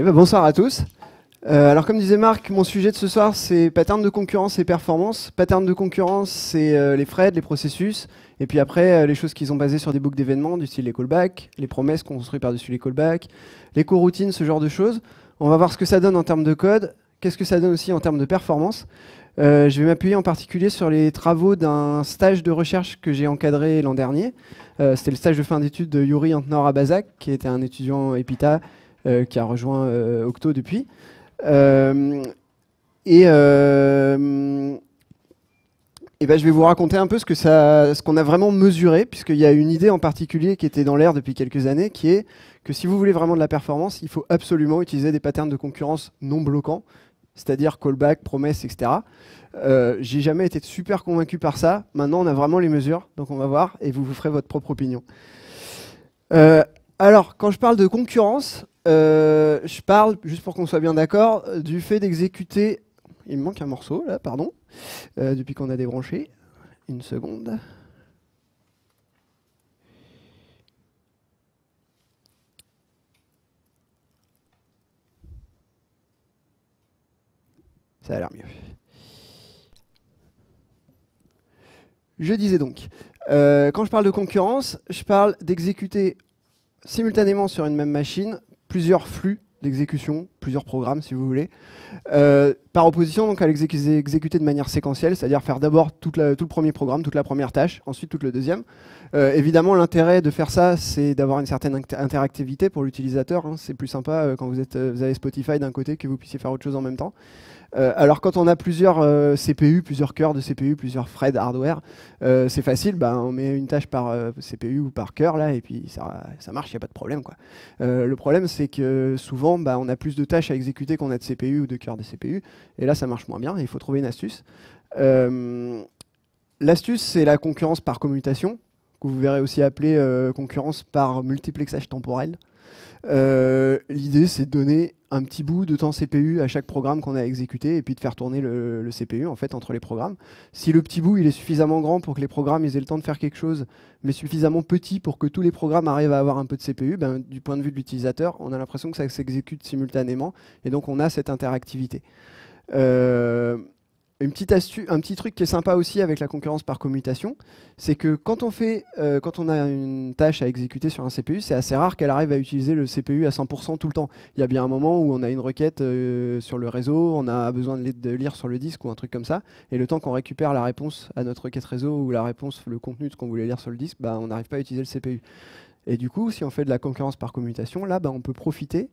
Bonsoir à tous. Alors comme disait Marc, mon sujet de ce soir c'est pattern de concurrence et performance. Pattern de concurrence c'est les threads, les processus, et puis après les choses qui sont basées sur des boucles d'événements du style les callbacks, les promesses construites par-dessus les callbacks, les coroutines, ce genre de choses. On va voir ce que ça donne en termes de code, qu'est-ce que ça donne aussi en termes de performance. Je vais m'appuyer en particulier sur les travaux d'un stage de recherche que j'ai encadré l'an dernier. C'était le stage de fin d'études de Yuri Antnor à Bazak, qui était un étudiant EPITA qui a rejoint Octo depuis. Et ben, je vais vous raconter un peu ce qu'on a vraiment mesuré, puisqu'il y a une idée en particulier qui était dans l'air depuis quelques années, qui est que si vous voulez vraiment de la performance, il faut absolument utiliser des patterns de concurrence non bloquants, c'est-à-dire callback, promesses, etc. J'ai jamais été super convaincu par ça. Maintenant, on a vraiment les mesures, donc on va voir, et vous ferez votre propre opinion. Alors, quand je parle de concurrence, je parle, juste pour qu'on soit bien d'accord, du fait d'exécuter... Il me manque un morceau, là, pardon, depuis qu'on a débranché. Une seconde. Ça a l'air mieux. Je disais donc, quand je parle de concurrence, je parle d'exécuter simultanément sur une même machine plusieurs flux d'exécution, plusieurs programmes si vous voulez, par opposition donc à l'exécuter de manière séquentielle, c'est-à-dire faire d'abord tout le premier programme, toute la première tâche, ensuite tout le deuxième. Évidemment, l'intérêt de faire ça, c'est d'avoir une certaine interactivité pour l'utilisateur. Hein. C'est plus sympa quand vous avez Spotify d'un côté que vous puissiez faire autre chose en même temps. Alors quand on a plusieurs CPU, plusieurs cœurs de CPU, plusieurs threads hardware, c'est facile, bah, on met une tâche par CPU ou par cœur là, et puis ça marche, il n'y a pas de problème, quoi. Le problème c'est que souvent bah, on a plus de tâches à exécuter qu'on a de CPU ou de cœurs de CPU, et là ça marche moins bien, et il faut trouver une astuce. L'astuce c'est la concurrence par commutation, que vous verrez aussi appelée concurrence par multiplexage temporel. L'idée c'est de donner un petit bout de temps CPU à chaque programme qu'on a exécuté et puis de faire tourner le CPU en fait entre les programmes. Si le petit bout il est suffisamment grand pour que les programmes ils aient le temps de faire quelque chose, mais suffisamment petit pour que tous les programmes arrivent à avoir un peu de CPU, ben, du point de vue de l'utilisateur, on a l'impression que ça s'exécute simultanément et donc on a cette interactivité. Une petite astuce, un petit truc qui est sympa aussi avec la concurrence par commutation, c'est que quand on a une tâche à exécuter sur un CPU, c'est assez rare qu'elle arrive à utiliser le CPU à 100% tout le temps. Il y a bien un moment où on a une requête sur le réseau, on a besoin de lire sur le disque ou un truc comme ça, et le temps qu'on récupère la réponse à notre requête réseau ou la réponse, le contenu de ce qu'on voulait lire sur le disque, bah, on n'arrive pas à utiliser le CPU. Et du coup, si on fait de la concurrence par commutation, là, bah, on peut profiter.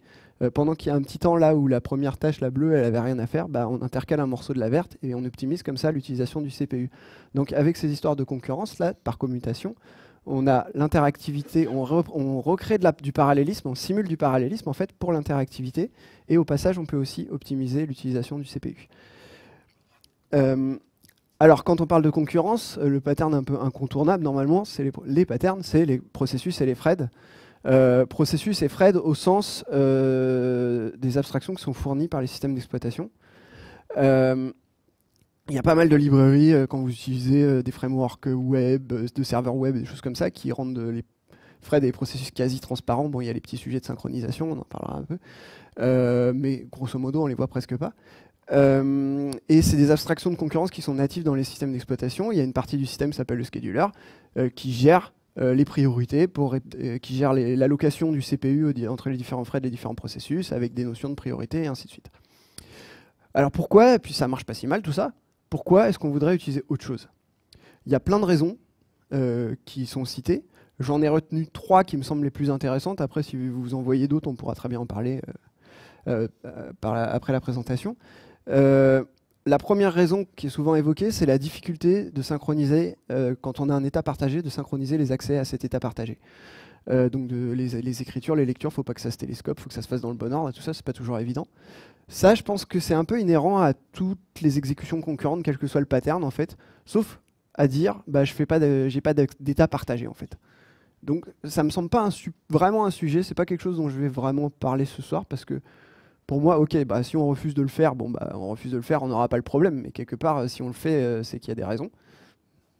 Pendant qu'il y a un petit temps là où la première tâche, la bleue, elle avait rien à faire, bah, on intercale un morceau de la verte et on optimise comme ça l'utilisation du CPU. Donc avec ces histoires de concurrence, là, par commutation, on a l'interactivité, on recrée du parallélisme, on simule du parallélisme en fait pour l'interactivité. Et au passage, on peut aussi optimiser l'utilisation du CPU. Alors, quand on parle de concurrence, le pattern un peu incontournable, normalement, c'est les patterns, c'est les processus et les threads. Processus et threads au sens des abstractions qui sont fournies par les systèmes d'exploitation. Il y a pas mal de librairies quand vous utilisez des frameworks web, de serveurs web, des choses comme ça, qui rendent les threads et les processus quasi transparents. Bon, il y a les petits sujets de synchronisation, on en parlera un peu. Mais grosso modo, on les voit presque pas. Et c'est des abstractions de concurrence qui sont natives dans les systèmes d'exploitation. Il y a une partie du système qui s'appelle le scheduler qui gère les priorités, qui gère l'allocation du CPU entre les différents threads, les différents processus, avec des notions de priorité et ainsi de suite. Alors pourquoi, et puis ça marche pas si mal tout ça, pourquoi est-ce qu'on voudrait utiliser autre chose? Il y a plein de raisons qui sont citées. J'en ai retenu 3 qui me semblent les plus intéressantes. Après, si vous en voyez d'autres, on pourra très bien en parler après la présentation. La première raison qui est souvent évoquée, c'est la difficulté de synchroniser, quand on a un état partagé, de synchroniser les accès à cet état partagé. Donc les écritures, les lectures, il ne faut pas que ça se télescope, il faut que ça se fasse dans le bon ordre, et tout ça, c'est pas toujours évident. Ça, je pense que c'est un peu inhérent à toutes les exécutions concurrentes, quel que soit le pattern, en fait, sauf à dire, bah, j'ai pas d'état partagé, en fait. Donc ça me semble pas vraiment un sujet, c'est pas quelque chose dont je vais vraiment parler ce soir, parce que pour moi, ok, bah, si on refuse de le faire, bon, bah, on refuse de le faire, on n'aura pas le problème. Mais quelque part, si on le fait, c'est qu'il y a des raisons.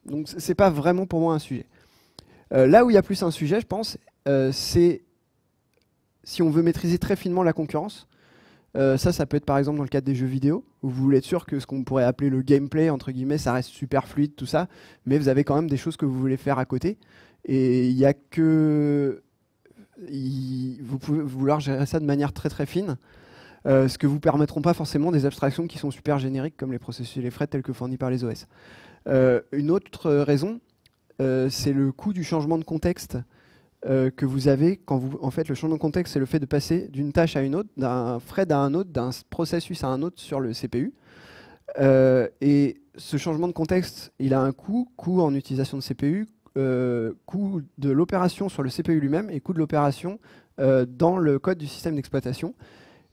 Donc, c'est pas vraiment pour moi un sujet. Là où il y a plus un sujet, je pense, c'est si on veut maîtriser très finement la concurrence, Ça peut être par exemple dans le cadre des jeux vidéo, où vous voulez être sûr que ce qu'on pourrait appeler le gameplay, entre guillemets, ça reste super fluide, tout ça, mais vous avez quand même des choses que vous voulez faire à côté. Et il y a que... vous pouvez vouloir gérer ça de manière très très fine, ce que vous permettront pas forcément des abstractions qui sont super génériques, comme les processus et les threads tels que fournis par les OS. Une autre raison, c'est le coût du changement de contexte que vous avez quand vous... En fait, le changement de contexte, c'est le fait de passer d'une tâche à une autre, d'un thread à un autre, d'un processus à un autre sur le CPU. Et ce changement de contexte, il a un coût en utilisation de CPU, coût de l'opération sur le CPU lui-même et coût de l'opération dans le code du système d'exploitation.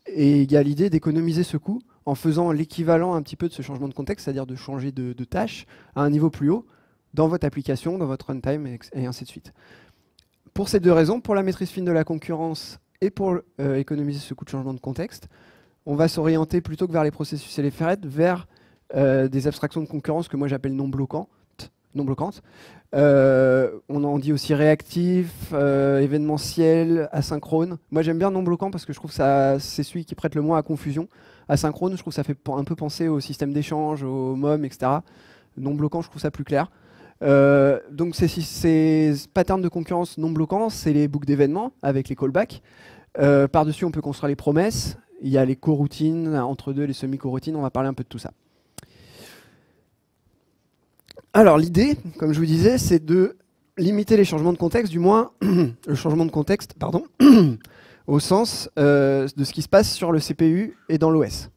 Et il y a l'idée d'économiser ce coût en faisant l'équivalent un petit peu de ce changement de contexte, c'est-à-dire de changer de tâche à un niveau plus haut dans votre application, dans votre runtime, et ainsi de suite. Pour ces deux raisons, pour la maîtrise fine de la concurrence et pour économiser ce coût de changement de contexte, on va s'orienter plutôt que vers les processus et les threads, vers des abstractions de concurrence que moi j'appelle non bloquantes. On en dit aussi réactif, événementiel, asynchrone. Moi j'aime bien non bloquant parce que je trouve que c'est celui qui prête le moins à confusion. Asynchrone, je trouve que ça fait un peu penser au système d'échange, au MOM, etc. Non bloquant, je trouve ça plus clair. Donc ces patterns de concurrence non bloquants, c'est les boucles d'événements avec les callbacks. Par-dessus, on peut construire les promesses. Il y a les coroutines, entre deux, les semi-coroutines. On va parler un peu de tout ça. Alors l'idée, comme je vous disais, c'est de limiter les changements de contexte, du moins le changement de contexte, pardon, au sens de ce qui se passe sur le CPU et dans l'OS.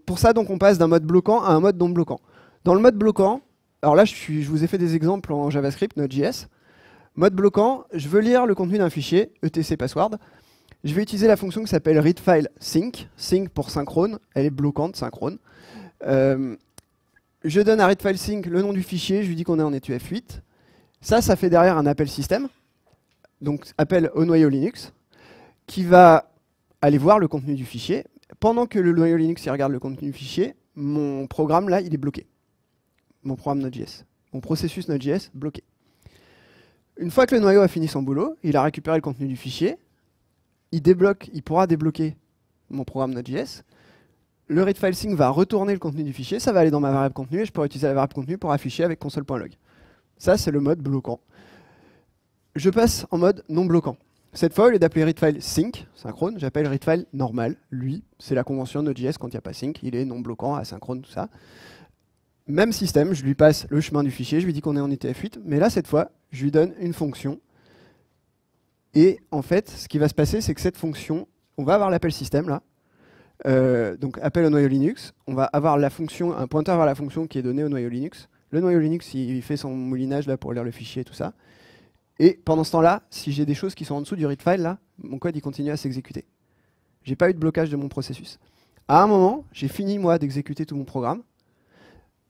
Pour ça, donc, on passe d'un mode bloquant à un mode non bloquant. Dans le mode bloquant, alors là, je vous ai fait des exemples en JavaScript, Node.js. Mode bloquant, je veux lire le contenu d'un fichier, etc password. Je vais utiliser la fonction qui s'appelle readFileSync. Sync pour synchrone, elle est bloquante, synchrone. Je donne à readFileSync le nom du fichier, je lui dis qu'on est en etuF8. Ça fait derrière un appel système, donc appel au noyau Linux, qui va aller voir le contenu du fichier. Pendant que le noyau Linux il regarde le contenu du fichier, mon programme là, il est bloqué. Mon programme Node.js. Mon processus Node.js bloqué. Une fois que le noyau a fini son boulot, il a récupéré le contenu du fichier, il pourra débloquer mon programme Node.js. Le readFileSync va retourner le contenu du fichier, ça va aller dans ma variable contenu et je pourrai utiliser la variable contenu pour afficher avec console.log. Ça, c'est le mode bloquant. Je passe en mode non bloquant. Cette fois, au lieu d'appeler readFileSync, synchrone, j'appelle readFile normal. Lui, c'est la convention Node.js quand il n'y a pas sync, il est non bloquant, asynchrone, tout ça. Même système, je lui passe le chemin du fichier, je lui dis qu'on est en etuF8, mais là, cette fois, je lui donne une fonction. Et en fait, ce qui va se passer, c'est que cette fonction, on va avoir l'appel système là. Donc appel au noyau Linux, on va avoir la fonction, un pointeur vers la fonction qui est donnée au noyau Linux. Le noyau Linux, il fait son moulinage là pour lire le fichier et tout ça. Et pendant ce temps-là, si j'ai des choses qui sont en dessous du readFile, là, mon code il continue à s'exécuter. J'ai pas eu de blocage de mon processus. À un moment, j'ai fini moi d'exécuter tout mon programme.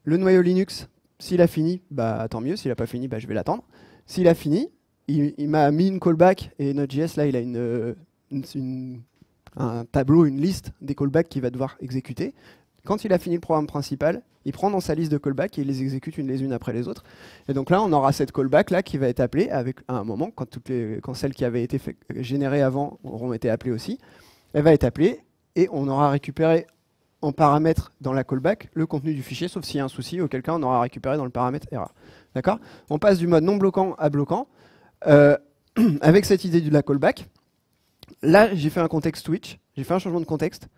Le noyau Linux, s'il a fini, bah tant mieux. S'il a pas fini, bah je vais l'attendre. S'il a fini, il m'a mis une callback et Node.js là, il a un tableau, une liste des callbacks qu'il va devoir exécuter. Quand il a fini le programme principal, il prend dans sa liste de callbacks et il les exécute les unes après les autres. Et donc là, on aura cette callback là qui va être appelée à un moment, quand celles qui avaient été générées avant auront été appelées aussi. Elle va être appelée et on aura récupéré en paramètre dans la callback le contenu du fichier, sauf s'il y a un souci, auquel cas on aura récupéré dans le paramètre erreur. D'accord ? On passe du mode non bloquant à bloquant. Avec cette idée de la callback, là j'ai fait un contexte switch, j'ai fait un changement de contexte.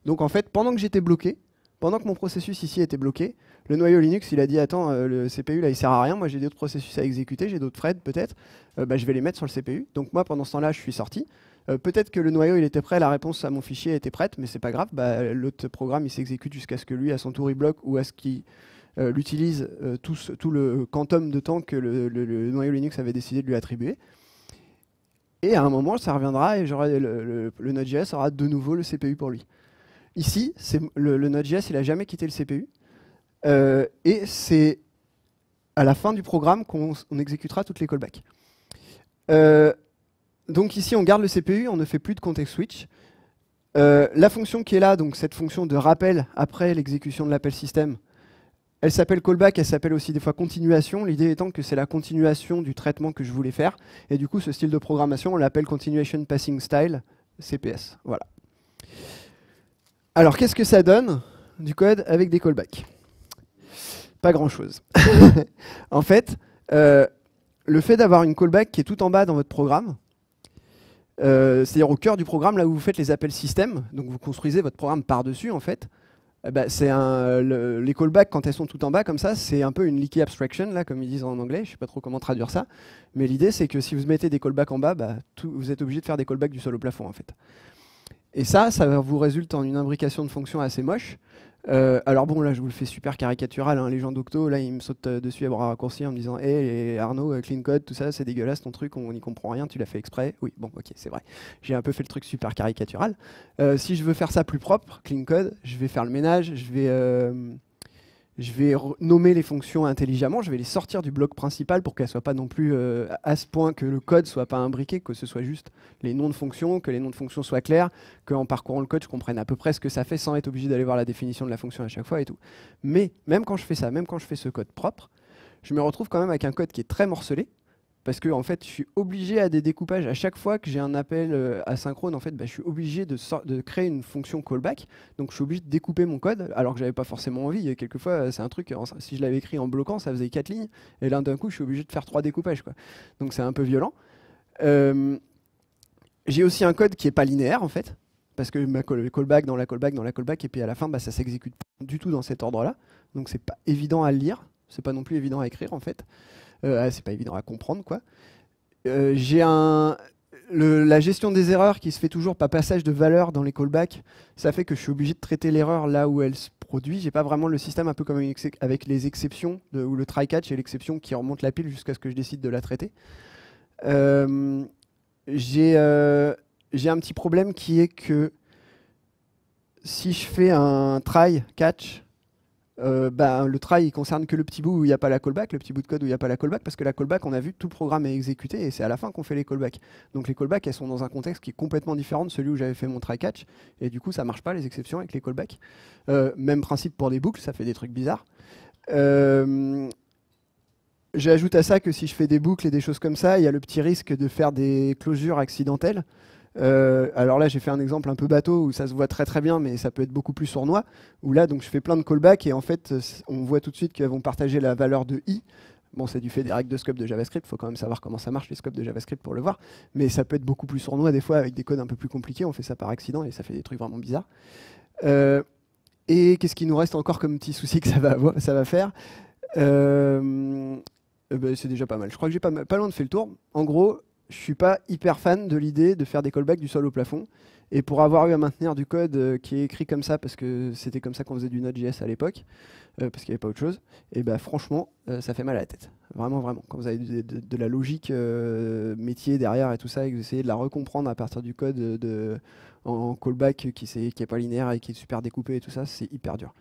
Donc en fait, pendant que j'étais bloqué, pendant que mon processus ici était bloqué, le noyau Linux il a dit attends, le CPU là il sert à rien, moi j'ai d'autres processus à exécuter, j'ai d'autres threads peut-être, je vais les mettre sur le CPU. Donc moi pendant ce temps là je suis sorti. Peut-être que le noyau il était prêt, la réponse à mon fichier était prête, mais c'est pas grave, l'autre programme il s'exécute jusqu'à ce que lui à son tour il bloque ou à ce qu'il l'utilise tout le quantum de temps que le noyau Linux avait décidé de lui attribuer. Et à un moment ça reviendra et le Node.js aura de nouveau le CPU pour lui. Ici, le Node.js il a jamais quitté le CPU et c'est à la fin du programme qu'on exécutera toutes les callbacks. Donc ici on garde le CPU, on ne fait plus de context switch. La fonction qui est là, donc cette fonction de rappel après l'exécution de l'appel système, Elle s'appelle callback, elle s'appelle aussi des fois continuation. L'idée étant que c'est la continuation du traitement que je voulais faire. Et du coup, ce style de programmation, on l'appelle Continuation Passing Style, CPS. Voilà. Alors, qu'est-ce que ça donne du code avec des callbacks? Pas grand-chose. En fait, le fait d'avoir une callback qui est tout en bas dans votre programme, c'est-à-dire au cœur du programme, là où vous faites les appels système, donc vous construisez votre programme par-dessus, en fait, les callbacks, quand elles sont tout en bas comme ça, c'est un peu une leaky abstraction, là, comme ils disent en anglais. Je ne sais pas trop comment traduire ça. Mais l'idée, c'est que si vous mettez des callbacks en bas, vous êtes obligé de faire des callbacks du sol au plafond, en fait. Et ça vous résulte en une imbrication de fonctions assez moche. Alors bon, là, je vous le fais super caricatural. Hein. Les gens d'Octo, là, ils me sautent dessus à bras raccourcis en me disant hey, Arnaud, clean code, tout ça, c'est dégueulasse ton truc, on n'y comprend rien, tu l'as fait exprès. Oui, bon, ok, c'est vrai. J'ai un peu fait le truc super caricatural. Si je veux faire ça plus propre, clean code, je vais faire le ménage, je vais nommer les fonctions intelligemment, je vais les sortir du bloc principal pour qu'elles ne soient pas non plus à ce point que le code ne soit pas imbriqué, que ce soit juste les noms de fonctions, que les noms de fonctions soient clairs, qu'en parcourant le code, je comprenne à peu près ce que ça fait sans être obligé d'aller voir la définition de la fonction à chaque fois et tout. Mais même quand je fais ça, même quand je fais ce code propre, je me retrouve quand même avec un code qui est très morcelé, parce que en fait, je suis obligé à des découpages. À chaque fois que j'ai un appel asynchrone, en fait, je suis obligé de créer une fonction callback. Donc, je suis obligé de découper mon code, alors que j'avais pas forcément envie. Et quelquefois, c'est un truc. Si je l'avais écrit en bloquant, ça faisait 4 lignes. Et là, d'un coup, je suis obligé de faire 3 découpages, quoi. Donc, c'est un peu violent. J'ai aussi un code qui est pas linéaire, en fait, parce que le callback dans la callback dans la callback, et puis à la fin, ça s'exécute pas du tout dans cet ordre-là. Donc, c'est pas évident à lire. C'est pas non plus évident à écrire, en fait. C'est pas évident à comprendre, quoi. J'ai la gestion des erreurs qui se fait toujours par passage de valeur dans les callbacks. Ça fait que je suis obligé de traiter l'erreur là où elle se produit. J'ai pas vraiment le système un peu comme avec les exceptions, où le try-catch est l'exception qui remonte la pile jusqu'à ce que je décide de la traiter. J'ai un petit problème qui est que si je fais un try-catch, le try il concerne que le petit bout où il n'y a pas la callback, le petit bout de code où il n'y a pas la callback, parce que la callback, on a vu, tout le programme est exécuté et c'est à la fin qu'on fait les callbacks. Donc les callbacks, elles sont dans un contexte qui est complètement différent de celui où j'avais fait mon try catch, et du coup ça marche pas les exceptions avec les callbacks. Même principe pour des boucles, ça fait des trucs bizarres. J'ajoute à ça que si je fais des boucles et des choses comme ça, il y a le petit risque de faire des closures accidentelles. Alors là, j'ai fait un exemple un peu bateau où ça se voit très très bien, mais ça peut être beaucoup plus sournois. Où là, donc, je fais plein de callbacks et en fait, on voit tout de suite qu'elles vont partager la valeur de i. Bon, c'est du fait des règles de scope de JavaScript. Il faut quand même savoir comment ça marche les scopes de JavaScript pour le voir. Mais ça peut être beaucoup plus sournois des fois avec des codes un peu plus compliqués. On fait ça par accident et ça fait des trucs vraiment bizarres. Et qu'est-ce qui nous reste encore comme petit souci que ça va faire c'est déjà pas mal. Je crois que j'ai pas loin de fait le tour. En gros, je suis pas hyper fan de l'idée de faire des callbacks du sol au plafond. Et pour avoir eu à maintenir du code qui est écrit comme ça, parce que c'était comme ça qu'on faisait du Node.js à l'époque, parce qu'il n'y avait pas autre chose, et franchement, ça fait mal à la tête. Vraiment, vraiment. Quand vous avez de la logique métier derrière et tout ça, et que vous essayez de la recomprendre à partir du code en callback qui n'est pas linéaire et qui est super découpé et tout ça, c'est hyper dur.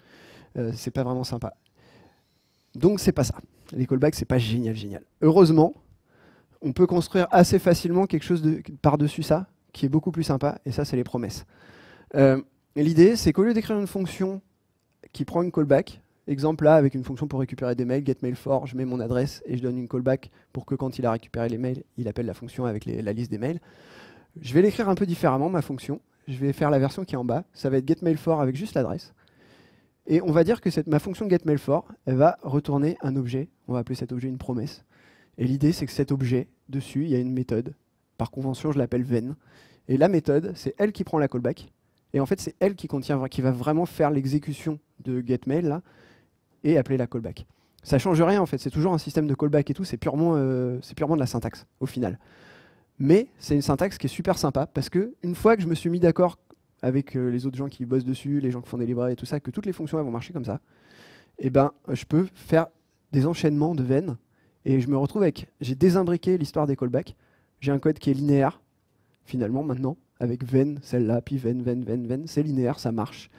C'est pas vraiment sympa. Donc c'est pas ça. Les callbacks, c'est pas génial, génial. Heureusement, on peut construire assez facilement quelque chose par-dessus ça, qui est beaucoup plus sympa, et ça, c'est les promesses. L'idée, c'est qu'au lieu d'écrire une fonction qui prend une callback, exemple là, avec une fonction pour récupérer des mails, getMail4, je mets mon adresse et je donne une callback pour que quand il a récupéré les mails, il appelle la fonction avec la liste des mails. Je vais l'écrire un peu différemment, ma fonction. Je vais faire la version qui est en bas. Ça va être getMail4 avec juste l'adresse. Et on va dire que ma fonction getMail4, elle va retourner un objet. On va appeler cet objet une promesse. Et l'idée, c'est que cet objet, dessus, il y a une méthode. Par convention, je l'appelle ven. Et la méthode, c'est elle qui prend la callback. Et en fait, c'est elle qui va vraiment faire l'exécution de getMail là, et appeler la callback. Ça change rien, en fait. C'est toujours un système de callback et tout. C'est purement de la syntaxe, au final. Mais c'est une syntaxe qui est super sympa, parce que une fois que je me suis mis d'accord avec les autres gens qui bossent dessus, les gens qui font des librairies et tout ça, que toutes les fonctions elles vont marcher comme ça, et je peux faire des enchaînements de ven, et je me retrouve avec, j'ai désimbriqué l'histoire des callbacks, j'ai un code qui est linéaire, finalement, maintenant, avec ven, celle-là, puis ven, c'est linéaire, ça marche.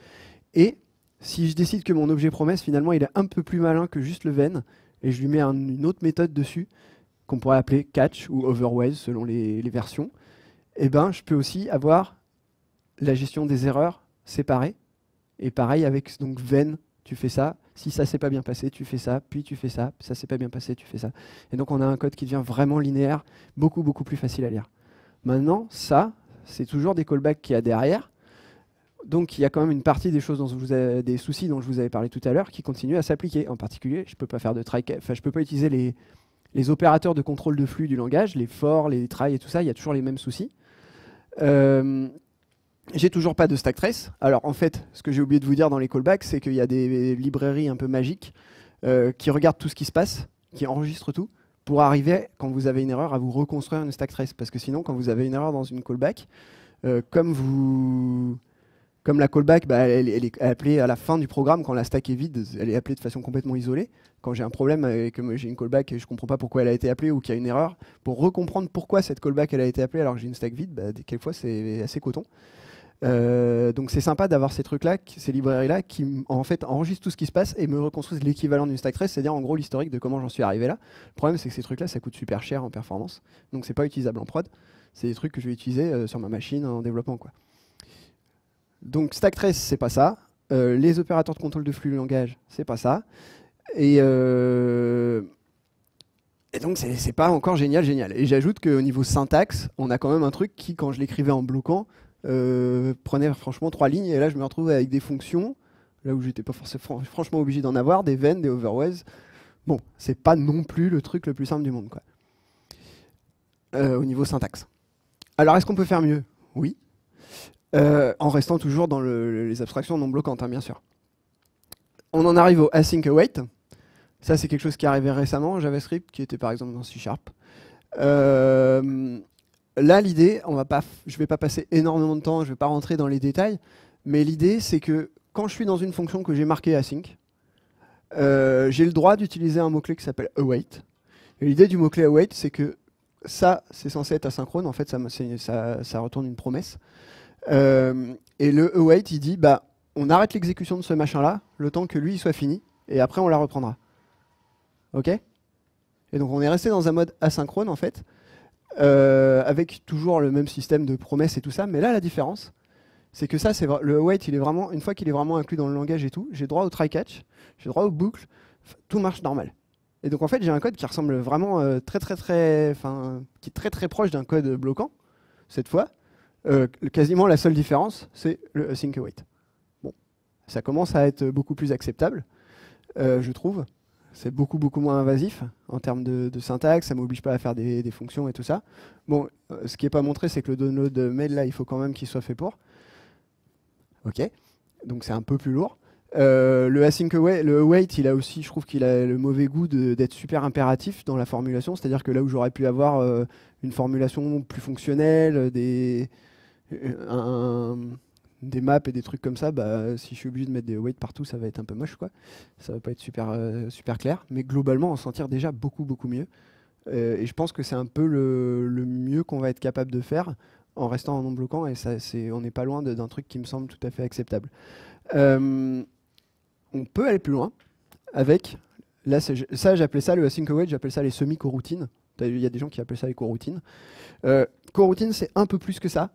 Et si je décide que mon objet promesse, finalement, il est un peu plus malin que juste le ven, et je lui mets une autre méthode dessus, qu'on pourrait appeler catch ou overwise, selon les versions, je peux aussi avoir la gestion des erreurs séparée. Et pareil avec donc ven, tu fais ça. Si ça s'est pas bien passé, tu fais ça, puis tu fais ça, ça s'est pas bien passé, tu fais ça. Et donc on a un code qui devient vraiment linéaire, beaucoup plus facile à lire. Maintenant, ça, c'est toujours des callbacks qu'il y a derrière. Donc il y a quand même une partie des choses des soucis dont je vous avais parlé tout à l'heure qui continuent à s'appliquer. En particulier, je peux pas faire de try, enfin je peux pas utiliser les opérateurs de contrôle de flux du langage, les for, les try et tout ça, il y a toujours les mêmes soucis. J'ai toujours pas de stack trace. Alors en fait, ce que j'ai oublié de vous dire dans les callbacks, c'est qu'il y a des librairies un peu magiques qui regardent tout ce qui se passe, qui enregistrent tout, pour arriver, quand vous avez une erreur, à vous reconstruire une stack trace. Parce que sinon, quand vous avez une erreur dans une callback, comme la callback, bah, elle est appelée à la fin du programme, quand la stack est vide, elle est appelée de façon complètement isolée. Quand j'ai un problème et que j'ai une callback et je ne comprends pas pourquoi elle a été appelée ou qu'il y a une erreur, pour recomprendre pourquoi cette callback elle a été appelée alors que j'ai une stack vide, bah, quelquefois c'est assez coton. Donc c'est sympa d'avoir ces trucs-là, ces librairies-là, qui en fait enregistrent tout ce qui se passe et me reconstruisent l'équivalent d'une stack trace, c'est-à-dire en gros l'historique de comment j'en suis arrivé là. Le problème c'est que ces trucs-là, ça coûte super cher en performance, donc c'est pas utilisable en prod. C'est des trucs que je vais utiliser sur ma machine en développement, quoi. Donc stack trace, c'est pas ça. Les opérateurs de contrôle de flux de langage, c'est pas ça. Et donc c'est pas encore génial. Et j'ajoute qu'au niveau syntaxe, on a quand même un truc qui, quand je l'écrivais en bloquant, prenait franchement 3 lignes. Et là, je me retrouve avec des fonctions, là où j'étais pas forcément franchement obligé d'en avoir, des when, des overways. Bon, c'est pas non plus le truc le plus simple du monde, quoi. Au niveau syntaxe. Alors, est-ce qu'on peut faire mieux? Oui. En restant toujours dans les abstractions non bloquantes, hein, bien sûr. On en arrive au async await. Ça, c'est quelque chose qui est arrivé récemment en JavaScript, qui était par exemple dans C#. Là, l'idée, je ne vais pas passer énormément de temps, je ne vais pas rentrer dans les détails, mais l'idée, c'est que quand je suis dans une fonction que j'ai marquée async, j'ai le droit d'utiliser un mot-clé qui s'appelle await. Et l'idée du mot-clé await, c'est que ça, c'est censé être asynchrone. En fait, ça retourne une promesse. Et le await, il dit, bah, on arrête l'exécution de ce machin-là, le temps que lui il soit fini, et après on la reprendra. Ok? Et donc on est resté dans un mode asynchrone, en fait, avec toujours le même système de promesses et tout ça, mais là, la différence, c'est que ça, le await, il est vraiment, une fois qu'il est vraiment inclus dans le langage et tout, j'ai droit au try-catch, j'ai droit aux boucles, tout marche normal. Et donc en fait, j'ai un code qui ressemble vraiment qui est très proche d'un code bloquant, cette fois. Quasiment la seule différence, c'est le async await. Bon, ça commence à être beaucoup plus acceptable, je trouve. C'est beaucoup moins invasif en termes de syntaxe, ça ne m'oblige pas à faire des fonctions et tout ça. Bon, ce qui n'est pas montré, c'est que le download mail, là, il faut quand même qu'il soit fait pour. Ok, donc c'est un peu plus lourd. Le async await, le await, il a aussi, je trouve qu'il a le mauvais goût d'être super impératif dans la formulation, c'est-à-dire que là où j'aurais pu avoir une formulation plus fonctionnelle, des maps et des trucs comme ça, bah, si je suis obligé de mettre des await partout, ça va être un peu moche, quoi. Ça va pas être super clair, mais globalement, on s'en tire déjà beaucoup mieux. Et je pense que c'est un peu le mieux qu'on va être capable de faire en restant en non bloquant, et on n'est pas loin d'un truc qui me semble tout à fait acceptable. On peut aller plus loin avec, là, ça j'appelais ça le async await, j'appelle ça les semi-coroutines. Il y a des gens qui appellent ça les coroutines. Coroutine, c'est un peu plus que ça.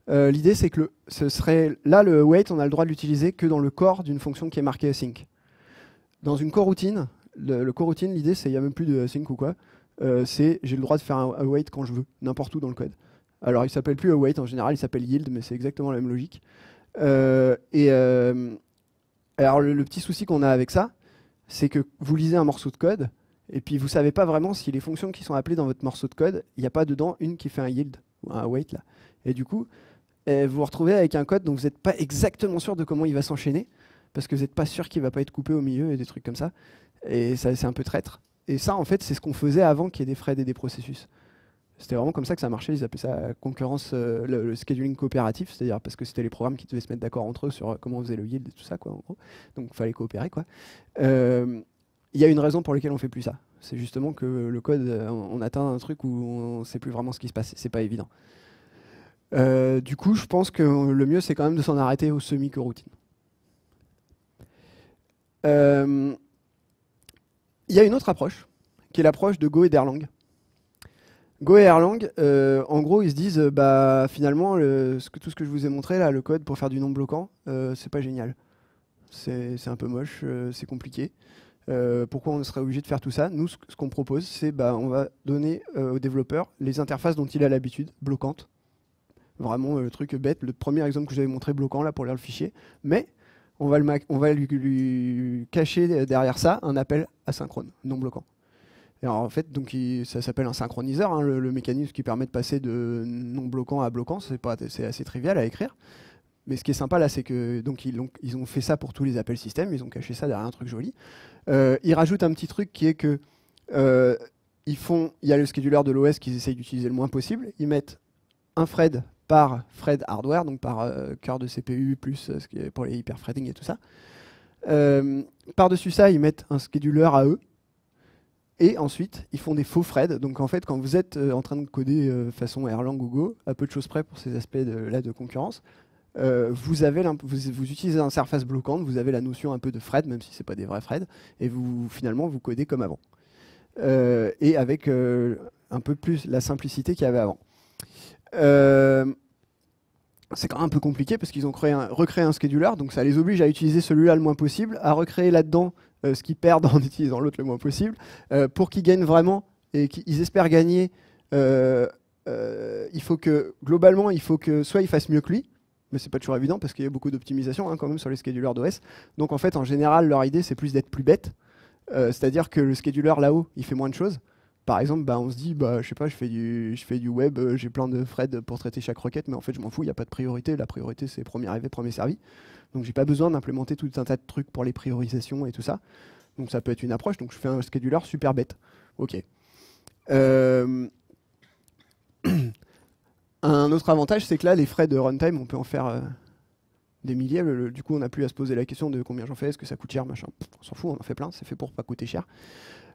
L'idée, c'est que là, le await, on a le droit de l'utiliser que dans le corps d'une fonction qui est marquée async. Dans une coroutine, le coroutine, l'idée, c'est qu'il n'y a même plus de async ou quoi. J'ai le droit de faire un await quand je veux, n'importe où dans le code. Alors, il s'appelle plus await, en général, il s'appelle yield, mais c'est exactement la même logique. Alors, le petit souci qu'on a avec ça, c'est que vous lisez un morceau de code, et puis vous ne savez pas vraiment si les fonctions qui sont appelées dans votre morceau de code, il n'y a pas dedans une qui fait un yield, ou un await, là. Et du coup, vous vous retrouvez avec un code dont vous n'êtes pas exactement sûr de comment il va s'enchaîner, parce que vous n'êtes pas sûr qu'il ne va pas être coupé au milieu et des trucs comme ça. Et ça, c'est un peu traître. Et ça, en fait, c'est ce qu'on faisait avant qu'il y ait des threads et des processus. C'était vraiment comme ça que ça marchait. Ils appelaient ça concurrence, le scheduling coopératif, c'est-à-dire parce que c'était les programmes qui devaient se mettre d'accord entre eux sur comment on faisait le yield et tout ça, quoi, en gros. Donc, il fallait coopérer, quoi. Il y a une raison pour laquelle on ne fait plus ça. C'est justement que le code, on atteint un truc où on ne sait plus vraiment ce qui se passe. C'est pas évident. Du coup, je pense que le mieux, c'est quand même de s'en arrêter aux semi-coroutines. Il y a une autre approche, qui est l'approche de Go et d'Erlang. Go et Erlang, en gros, ils se disent, bah, finalement, tout ce que je vous ai montré, là, le code pour faire du non bloquant, c'est pas génial. c'est un peu moche, c'est compliqué. Pourquoi on serait obligé de faire tout ça? Nous, ce qu'on propose, c'est on va donner aux développeurs les interfaces dont il a l'habitude, bloquantes. Vraiment le truc bête, le premier exemple que j'avais montré bloquant là pour lire le fichier. Mais on va lui cacher derrière ça un appel asynchrone, non bloquant. Et alors, en fait, donc, ça s'appelle un synchroniseur, hein, le mécanisme qui permet de passer de non bloquant à bloquant. C'est assez trivial à écrire. Mais ce qui est sympa là, c'est que donc ils ont fait ça pour tous les appels système, ils ont caché ça derrière un truc joli. Ils rajoutent un petit truc qui est que il y a le scheduler de l'OS qu'ils essayent d'utiliser le moins possible. Ils mettent un thread par thread hardware, donc par cœur de CPU plus ce qui est pour les hyperthreading et tout ça. Par-dessus ça, ils mettent un scheduler à eux. Et ensuite, ils font des faux threads. Donc en fait, quand vous êtes en train de coder façon Erlang ou Go, à peu de choses près pour ces aspects là de concurrence, vous utilisez une interface bloquante, vous avez la notion un peu de thread, même si ce n'est pas des vrais threads, et finalement vous codez comme avant. Et avec un peu plus la simplicité qu'il y avait avant. C'est quand même un peu compliqué parce qu'ils ont recréé un scheduler, donc ça les oblige à utiliser celui-là le moins possible, à recréer là-dedans ce qu'ils perdent en utilisant l'autre le moins possible, pour qu'ils gagnent vraiment et qu'ils espèrent gagner. Globalement, il faut que soit ils fassent mieux que lui, mais c'est pas toujours évident parce qu'il y a beaucoup d'optimisation quand même sur les schedulers d'OS. Donc en fait, en général, leur idée c'est plus d'être plus bête, c'est-à-dire que le scheduler là-haut, il fait moins de choses. Par exemple, on se dit, je sais pas, je fais du web, j'ai plein de threads pour traiter chaque requête, mais en fait, je m'en fous, il n'y a pas de priorité. La priorité, c'est premier arrivé, premier servi. Donc, j'ai pas besoin d'implémenter tout un tas de trucs pour les priorisations et tout ça. Donc, ça peut être une approche. Donc, je fais un scheduler super bête. OK. Un autre avantage, c'est que là, les frais de runtime, on peut en faire des milliers. Du coup, on n'a plus à se poser la question de combien j'en fais, est-ce que ça coûte cher, machin. On s'en fout, on en fait plein, c'est fait pour pas coûter cher.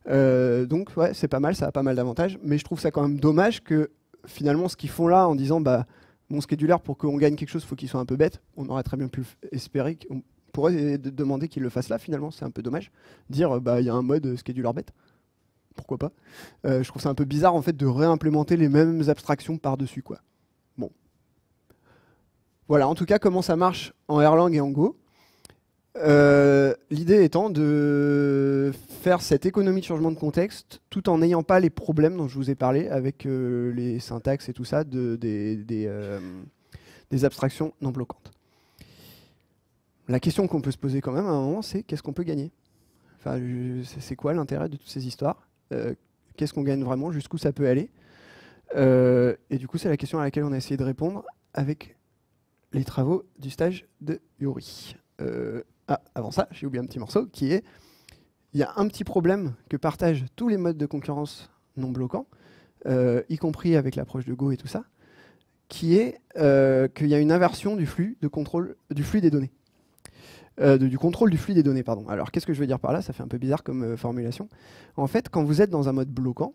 Donc ouais, c'est pas mal, ça a pas mal d'avantages, mais je trouve ça quand même dommage que finalement ce qu'ils font là en disant mon scheduler pour qu'on gagne quelque chose, il faut qu'il soit un peu bête. On aurait très bien pu espérer qu'on pourrait demander qu'il le fasse là, finalement, c'est un peu dommage. Dire il y a un mode scheduler bête, pourquoi pas. Je trouve ça un peu bizarre en fait de réimplémenter les mêmes abstractions par-dessus, quoi. Bon. Voilà, en tout cas, comment ça marche en Erlang et en Go. L'idée étant de faire cette économie de changement de contexte tout en n'ayant pas les problèmes dont je vous ai parlé avec les syntaxes et tout ça des abstractions non bloquantes. La question qu'on peut se poser quand même à un moment, c'est qu'est-ce qu'on peut gagner? Enfin, c'est quoi l'intérêt de toutes ces histoires? Qu'est-ce qu'on gagne vraiment? Jusqu'où ça peut aller? Et du coup, c'est la question à laquelle on a essayé de répondre avec les travaux du stage de Yuri. Avant ça, j'ai oublié un petit morceau qui est, il y a un petit problème que partagent tous les modes de concurrence non bloquants, y compris avec l'approche de Go et tout ça, qui est qu'il y a une inversion du flux de contrôle du flux des données. Du contrôle du flux des données, pardon. Alors, qu'est-ce que je veux dire par là? Ça fait un peu bizarre comme formulation. En fait, quand vous êtes dans un mode bloquant,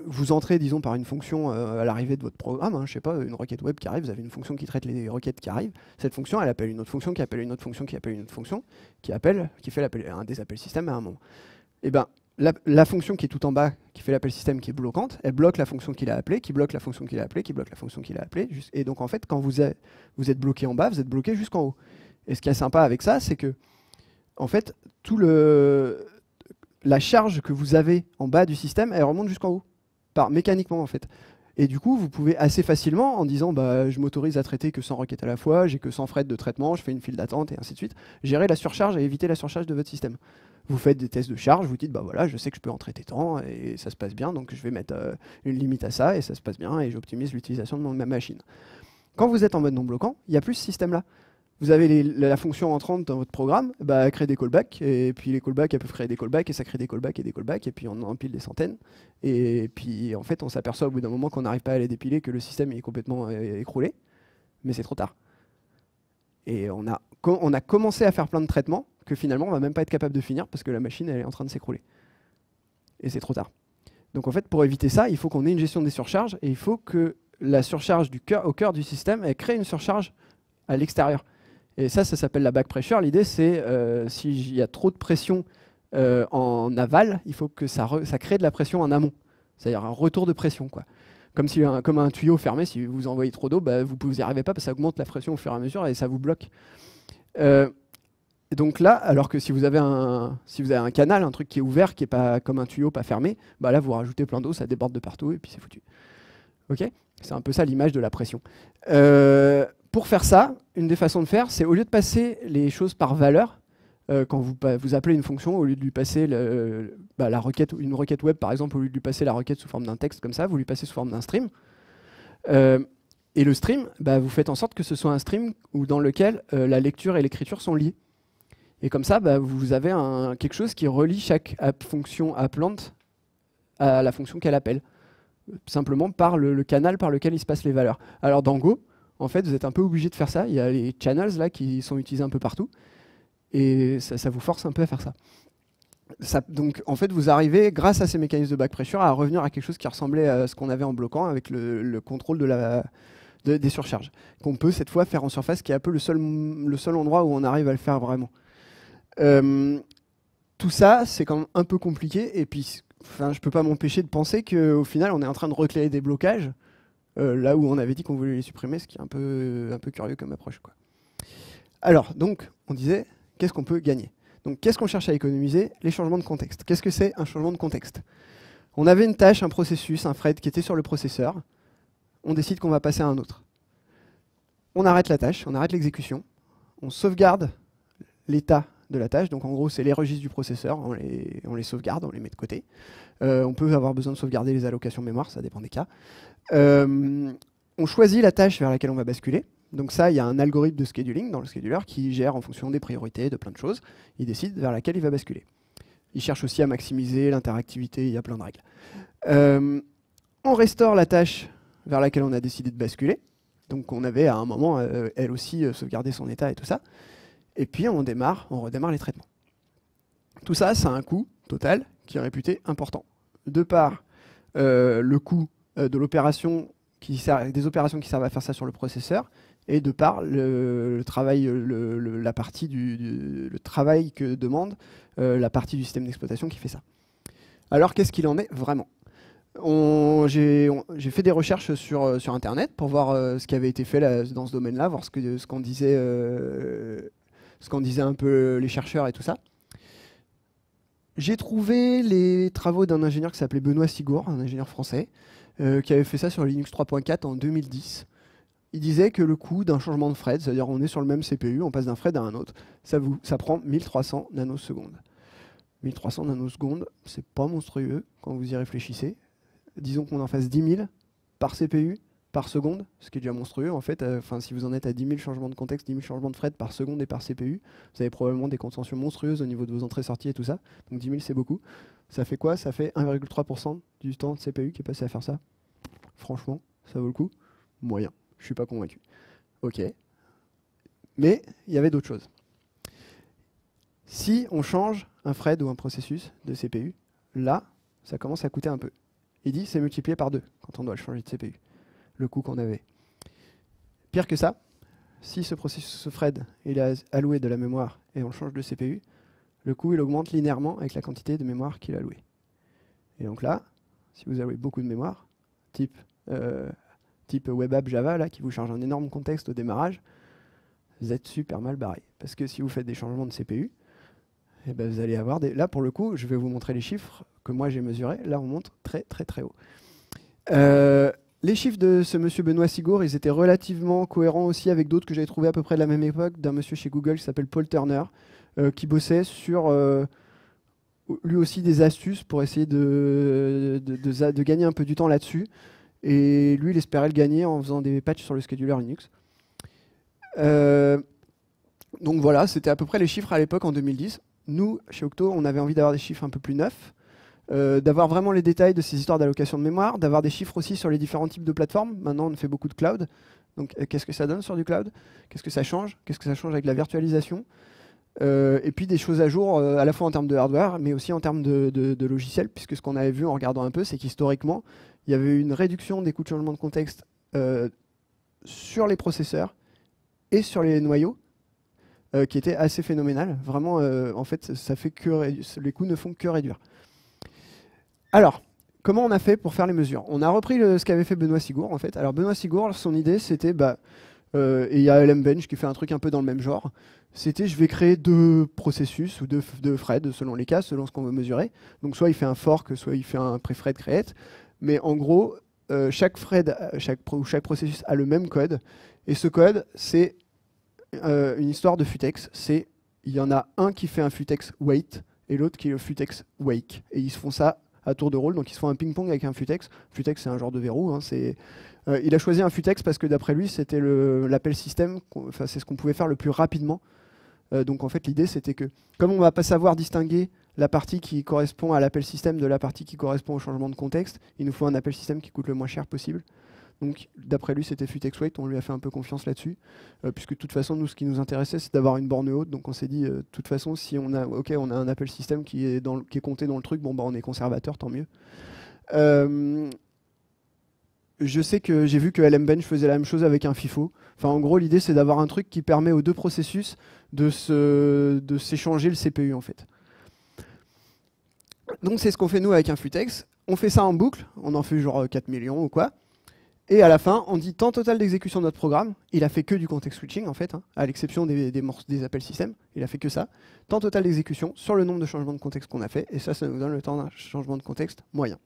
vous entrez, disons, par une fonction à l'arrivée de votre programme, hein, je sais pas, une requête web qui arrive, vous avez une fonction qui traite les requêtes qui arrivent. Cette fonction, elle appelle une autre fonction, qui appelle une autre fonction, qui appelle une autre fonction, qui fait des appels système à un moment. Et ben, la fonction qui est tout en bas, qui fait l'appel système, qui est bloquante, elle bloque la fonction qu'il a appelée, qui bloque la fonction qu'il a appelée, qui bloque la fonction qu'il a appelée. Et donc, en fait, quand vous êtes bloqué en bas, vous êtes bloqué jusqu'en haut. Et ce qui est sympa avec ça, c'est que, en fait, la charge que vous avez en bas du système, elle remonte jusqu'en haut, mécaniquement en fait. Et du coup, vous pouvez assez facilement, en disant je m'autorise à traiter que 100 requêtes à la fois, j'ai que 100 threads de traitement, je fais une file d'attente et ainsi de suite, gérer la surcharge et éviter la surcharge de votre système. Vous faites des tests de charge, vous dites voilà, je sais que je peux en traiter tant et ça se passe bien, donc je vais mettre une limite à ça et ça se passe bien et j'optimise l'utilisation de ma machine. Quand vous êtes en mode non bloquant, il n'y a plus ce système-là. Vous avez la fonction entrante dans votre programme, elle crée des callbacks, et puis les callbacks, elles peuvent créer des callbacks, et ça crée des callbacks et des callbacks, et puis on en empile des centaines. Et puis en fait, on s'aperçoit au bout d'un moment qu'on n'arrive pas à les dépiler, que le système est complètement écroulé, mais c'est trop tard. Et on a commencé à faire plein de traitements que finalement on va même pas être capable de finir parce que la machine elle est en train de s'écrouler. Et c'est trop tard. Donc en fait, pour éviter ça, il faut qu'on ait une gestion des surcharges, et il faut que la surcharge au cœur du système, elle crée une surcharge à l'extérieur. Et ça s'appelle la back pressure. L'idée, c'est s'il y a trop de pression en aval, il faut que ça crée de la pression en amont. C'est-à-dire un retour de pression, quoi. Comme un tuyau fermé, si vous envoyez trop d'eau, vous n'y arrivez pas parce que ça augmente la pression au fur et à mesure et ça vous bloque. Et donc là, alors que si vous avez un canal, un truc qui est ouvert, qui n'est pas comme un tuyau, pas fermé, bah là, vous rajoutez plein d'eau, ça déborde de partout, et puis c'est foutu. Ok ? C'est un peu ça l'image de la pression. Pour faire ça, une des façons de faire, c'est au lieu de passer les choses par valeur, quand vous appelez une fonction, au lieu de lui passer la requête, une requête web par exemple, au lieu de lui passer la requête sous forme d'un texte comme ça, vous lui passez sous forme d'un stream. Et le stream, vous faites en sorte que ce soit un stream dans lequel la lecture et l'écriture sont liées. Et comme ça, vous avez quelque chose qui relie chaque fonction appelante à la fonction qu'elle appelle. Simplement par le canal par lequel il se passe les valeurs. Alors dans Go, en fait, vous êtes un peu obligé de faire ça. Il y a les channels là qui sont utilisés un peu partout. Et ça vous force un peu à faire ça. Donc en fait, vous arrivez, grâce à ces mécanismes de back pressure, à revenir à quelque chose qui ressemblait à ce qu'on avait en bloquant avec le contrôle des surcharges. Qu'on peut cette fois faire en surface, qui est un peu le seul endroit où on arrive à le faire vraiment. Tout ça, c'est quand même un peu compliqué. Et puis, je peux pas m'empêcher de penser qu'au final, on est en train de recréer des blocages là où on avait dit qu'on voulait les supprimer, ce qui est un peu curieux comme approche, quoi. Alors, donc, on disait, qu'est-ce qu'on peut gagner ? Donc, qu'est-ce qu'on cherche à économiser ? Les changements de contexte. Qu'est-ce que c'est un changement de contexte ? On avait une tâche, un processus, un thread qui était sur le processeur. On décide qu'on va passer à un autre. On arrête la tâche, on arrête l'exécution. On sauvegarde l'état de la tâche. Donc, en gros, c'est les registres du processeur. On les sauvegarde, on les met de côté. On peut avoir besoin de sauvegarder les allocations mémoire, ça dépend des cas. On choisit la tâche vers laquelle on va basculer. Donc ça, il y a un algorithme de scheduling dans le scheduler qui gère en fonction des priorités, de plein de choses. Il décide vers laquelle il va basculer. Il cherche aussi à maximiser l'interactivité, il y a plein de règles. On restaure la tâche vers laquelle on a décidé de basculer. Donc on avait à un moment, elle aussi, sauvegardé son état et tout ça. Et puis on redémarre les traitements. Tout ça, ça a un coût total qui est réputé important. De par le coût de l'opération des opérations qui servent à faire ça sur le processeur, et de par le travail, la partie le travail que demande la partie du système d'exploitation qui fait ça. Alors qu'est-ce qu'il en est vraiment ? J'ai fait des recherches sur Internet pour voir ce qui avait été fait là, dans ce domaine-là, voir ce qu'en disaient un peu les chercheurs et tout ça. J'ai trouvé les travaux d'un ingénieur qui s'appelait Benoît Sigour, un ingénieur français, qui avait fait ça sur Linux 3.4 en 2010. Il disait que le coût d'un changement de thread, c'est-à-dire on est sur le même CPU, on passe d'un thread à un autre, ça prend 1300 nanosecondes. 1300 nanosecondes, c'est pas monstrueux quand vous y réfléchissez. Disons qu'on en fasse 10 000 par CPU, par seconde, ce qui est déjà monstrueux en fait. Si vous en êtes à 10 000 changements de contexte, 10 000 changements de thread par seconde et par CPU, vous avez probablement des contentions monstrueuses au niveau de vos entrées-sorties et tout ça. Donc 10 000 c'est beaucoup. Ça fait quoi ? Ça fait 1,3% du temps de CPU qui est passé à faire ça. Franchement, ça vaut le coup ? Moyen. Je suis pas convaincu. Ok. Mais il y avait d'autres choses. Si on change un thread ou un processus de CPU, là, ça commence à coûter un peu. Il dit c'est multiplié par 2 quand on doit le changer de CPU, le coût qu'on avait. Pire que ça, si ce processus, ce thread, il est alloué de la mémoire et on le change de CPU, le coût il augmente linéairement avec la quantité de mémoire qu'il a alloué. Et donc là, si vous allouez beaucoup de mémoire, type web app Java, là, qui vous charge un énorme contexte au démarrage, vous êtes super mal barré. Parce que si vous faites des changements de CPU, eh ben vous allez avoir des... Là, pour le coup, je vais vous montrer les chiffres que moi j'ai mesurés. Là, on monte très, très, très haut. Les chiffres de ce monsieur Benoît Sigour, ils étaient relativement cohérents aussi avec d'autres que j'avais trouvés à peu près de la même époque, d'un monsieur chez Google qui s'appelle Paul Turner, qui bossait sur lui aussi des astuces pour essayer de gagner un peu du temps là-dessus. Et lui, il espérait le gagner en faisant des patchs sur le scheduler Linux. Donc voilà, c'était à peu près les chiffres à l'époque en 2010. Nous, chez Octo, on avait envie d'avoir des chiffres un peu plus neufs, d'avoir vraiment les détails de ces histoires d'allocation de mémoire, d'avoir des chiffres aussi sur les différents types de plateformes. Maintenant, on fait beaucoup de cloud. Donc, qu'est-ce que ça donne sur du cloud ? Qu'est-ce que ça change ? Qu'est-ce que ça change avec la virtualisation ? Et puis des choses à jour, à la fois en termes de hardware, mais aussi en termes de logiciel, puisque ce qu'on avait vu en regardant un peu, c'est qu'historiquement, il y avait une réduction des coûts de changement de contexte sur les processeurs et sur les noyaux, qui était assez phénoménal. Vraiment, en fait, ça fait les coûts ne font que réduire. Alors, comment on a fait pour faire les mesures ? On a repris ce qu'avait fait Benoît Sigour, en fait. Alors, Benoît Sigour, son idée, c'était Et il y a LMBench qui fait un truc un peu dans le même genre. C'était je vais créer 2 processus ou 2 threads selon les cas, selon ce qu'on veut mesurer. Donc soit il fait un fork, soit il fait un pre-thread create. Mais en gros, chaque thread, chaque processus a le même code. Et ce code, c'est une histoire de futex. Il y en a un qui fait un futex wait et l'autre qui est le futex wake. Et ils se font ça à tour de rôle. Donc ils se font un ping-pong avec un futex. Futex, c'est un genre de verrou. Hein, il a choisi un futex parce que d'après lui, c'était l'appel système. Enfin, c'est ce qu'on pouvait faire le plus rapidement. Donc en fait, l'idée, c'était que comme on ne va pas savoir distinguer la partie qui correspond à l'appel système de la partie qui correspond au changement de contexte, il nous faut un appel système qui coûte le moins cher possible. Donc d'après lui, c'était futex wait, on lui a fait un peu confiance là-dessus, puisque de toute façon, nous, ce qui nous intéressait, c'est d'avoir une borne haute. Donc on s'est dit, de toute façon, si on a, on a un appel système qui est compté dans le truc, bon, bah, on est conservateur, tant mieux. Je sais que j'ai vu que LMBench faisait la même chose avec un FIFO. Enfin, en gros, l'idée, c'est d'avoir un truc qui permet aux 2 processus de s'échanger le CPU, en fait. Donc, c'est ce qu'on fait, nous, avec un futex. On fait ça en boucle. On en fait genre 4 millions ou quoi. Et à la fin, on dit temps total d'exécution de notre programme. Il a fait que du context switching, en fait, hein, à l'exception des appels système. Il a fait que ça. Temps total d'exécution sur le nombre de changements de contexte qu'on a fait. Et ça nous donne le temps d'un changement de contexte moyen.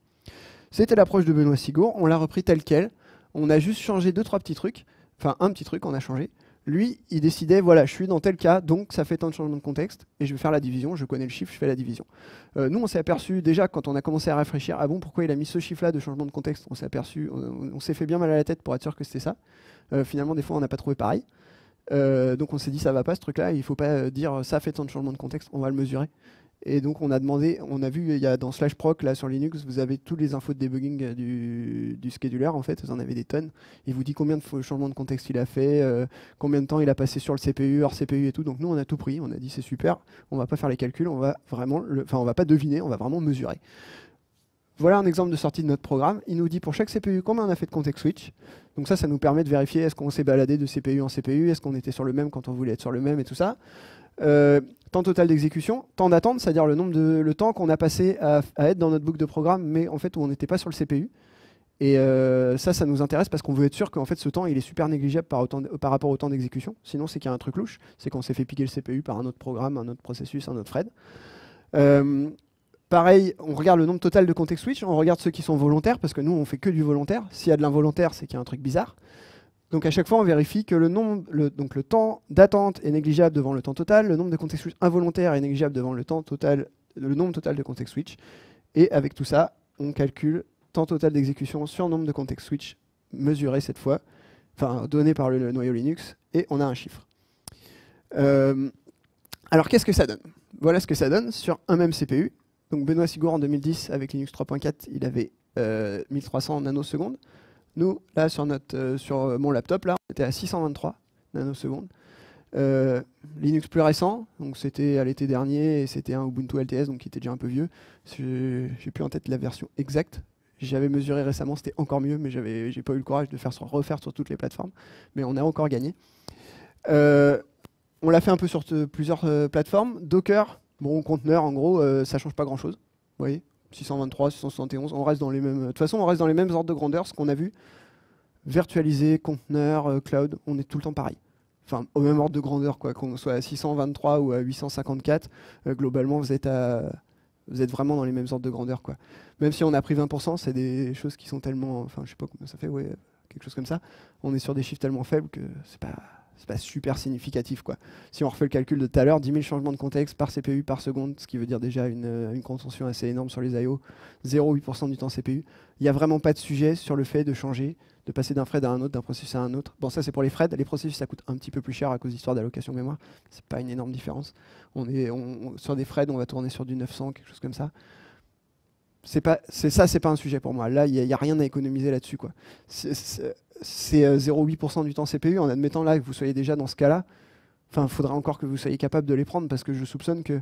C'était l'approche de Benoît Sigour, on l'a repris tel quel. On a juste changé 2-3 petits trucs. Enfin, un petit truc, on a changé. Lui, il décidait, voilà, je suis dans tel cas, donc ça fait tant de changements de contexte, et je vais faire la division, je connais le chiffre, je fais la division. Nous, on s'est aperçu déjà, quand on a commencé à réfléchir, ah bon, pourquoi il a mis ce chiffre-là de changement de contexte? On s'est aperçu, on s'est fait bien mal à la tête pour être sûr que c'était ça. Finalement, des fois, on n'a pas trouvé pareil. Donc on s'est dit, ça va pas ce truc-là, il faut pas dire, ça fait tant de changements de contexte, on va le mesurer. Et donc on a demandé, on a vu, il y a dans /proc là sur Linux, vous avez toutes les infos de debugging du scheduler en fait, vous en avez des tonnes. Il vous dit combien de changements de contexte il a fait, combien de temps il a passé sur le CPU, hors CPU et tout. Donc nous on a tout pris, on a dit c'est super, on va pas faire les calculs, on va vraiment, on va pas deviner, on va vraiment mesurer. Voilà un exemple de sortie de notre programme. Il nous dit pour chaque CPU combien on a fait de context switch. Donc ça nous permet de vérifier est-ce qu'on s'est baladé de CPU en CPU, est-ce qu'on était sur le même quand on voulait être sur le même et tout ça. Temps total d'exécution, temps d'attente, c'est-à-dire le temps qu'on a passé à être dans notre boucle de programme, mais en fait où on n'était pas sur le CPU. Et ça nous intéresse parce qu'on veut être sûr qu'en fait ce temps il est super négligeable par rapport au temps d'exécution. Sinon c'est qu'il y a un truc louche, c'est qu'on s'est fait piquer le CPU par un autre programme, un autre processus, un autre thread. Pareil, on regarde le nombre total de context switch, on regarde ceux qui sont volontaires, parce que nous on fait que du volontaire. S'il y a de l'involontaire, c'est qu'il y a un truc bizarre. Donc à chaque fois, on vérifie que le temps d'attente est négligeable devant le temps total, le nombre de context switch involontaire est négligeable devant le nombre total de context switch. Et avec tout ça, on calcule temps total d'exécution sur nombre de context switch mesuré cette fois, enfin donné par le noyau Linux, et on a un chiffre. Alors qu'est-ce que ça donne? Voilà ce que ça donne sur un même CPU. Donc Benoît Sigour en 2010 avec Linux 3.4, il avait 1300 nanosecondes. Nous, là, sur mon laptop, là, on était à 623 nanosecondes. Linux plus récent, donc c'était à l'été dernier, et c'était un Ubuntu LTS, donc qui était déjà un peu vieux. J'ai plus en tête la version exacte. J'avais mesuré récemment, c'était encore mieux, mais j'ai pas eu le courage de refaire sur toutes les plateformes. Mais on a encore gagné. On l'a fait un peu sur plusieurs plateformes. Docker, bon, conteneur, en gros, ça change pas grand-chose. Vous voyez, 623, 671, on reste dans les mêmes. De toute façon, on reste dans les mêmes ordres de grandeur, ce qu'on a vu. Virtualisé, conteneur, cloud, on est tout le temps pareil. Enfin, au même ordre de grandeur, quoi, qu'on soit à 623 ou à 854, globalement, vous êtes vraiment dans les mêmes ordres de grandeur, quoi. Même si on a pris 20%, c'est des choses qui sont tellement. Enfin, je sais pas combien ça fait, ouais, quelque chose comme ça. On est sur des chiffres tellement faibles que c'est pas super significatif, quoi. Si on refait le calcul de tout à l'heure, 10 000 changements de contexte par CPU par seconde, ce qui veut dire déjà une consommation assez énorme sur les I/O, 0,8% du temps CPU. Il n'y a vraiment pas de sujet sur le fait de changer, de passer d'un thread à un autre, d'un processus à un autre. Bon, ça c'est pour les threads. Les processus, ça coûte un petit peu plus cher à cause d'histoire d'allocation mémoire. C'est pas une énorme différence. Sur des threads, on va tourner sur du 900, quelque chose comme ça. C'est pas un sujet pour moi. Là, il n'y a rien à économiser là-dessus, quoi. C'est 0,8% du temps CPU, en admettant là que vous soyez déjà dans ce cas-là. Enfin, il faudra encore que vous soyez capable de les prendre, parce que je soupçonne que